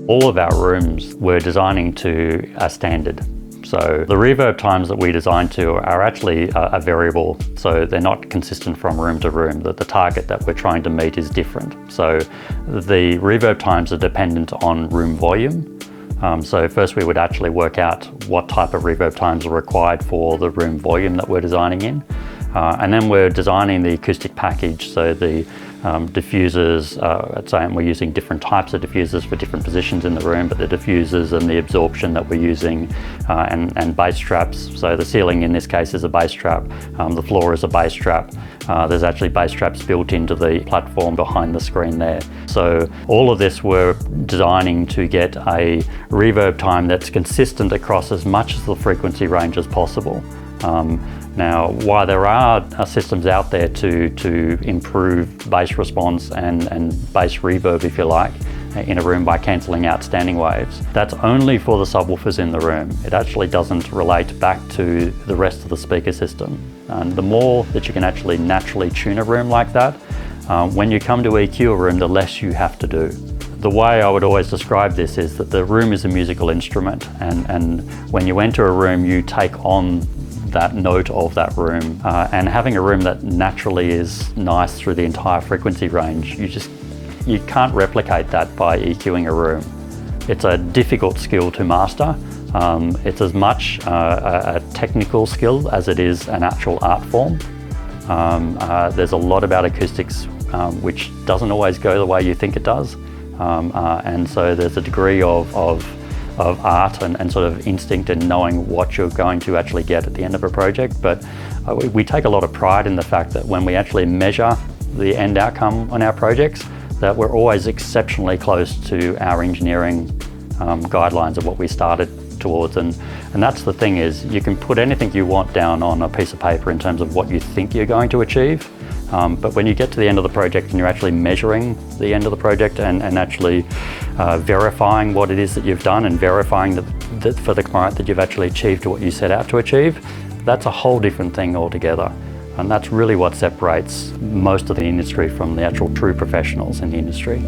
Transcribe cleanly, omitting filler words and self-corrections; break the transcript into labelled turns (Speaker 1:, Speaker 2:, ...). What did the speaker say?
Speaker 1: All of our rooms we're designing to a standard. So the reverb times that we design to are actually a variable, so they're not consistent from room to room. The target that we're trying to meet is different. So the reverb times are dependent on room volume. So first we would actually work out what type of reverb times are required for the room volume that we're designing in. And then we're designing the acoustic package, so the diffusers, and we're using different types of diffusers for different positions in the room, but the diffusers and the absorption that we're using, and bass traps. So the ceiling in this case is a bass trap, the floor is a bass trap. There's actually bass traps built into the platform behind the screen there. So all of this we're designing to get a reverb time that's consistent across as much of the frequency range as possible. Now, while there are systems out there to improve bass response and bass reverb, if you like, in a room by cancelling out standing waves, that's only for the subwoofers in the room. It actually doesn't relate back to the rest of the speaker system. And the more that you can actually naturally tune a room like that, when you come to EQ a room, the less you have to do. The way I would always describe this is that the room is a musical instrument, and when you enter a room, you take on that note of that room, and having a room that naturally is nice through the entire frequency range, you can't replicate that by EQing a room. It's a difficult skill to master. It's as much a technical skill as it is an actual art form. There's a lot about acoustics which doesn't always go the way you think it does, and so there's a degree of art and sort of instinct in knowing what you're going to actually get at the end of a project. But we take a lot of pride in the fact that when we actually measure the end outcome on our projects, that we're always exceptionally close to our engineering guidelines of what we started towards. And that's the thing, is you can put anything you want down on a piece of paper in terms of what you think you're going to achieve. But when you get to the end of the project and you're actually measuring the end of the project and actually verifying what it is that you've done and verifying that for the client that you've actually achieved what you set out to achieve, that's a whole different thing altogether. And that's really what separates most of the industry from the actual true professionals in the industry.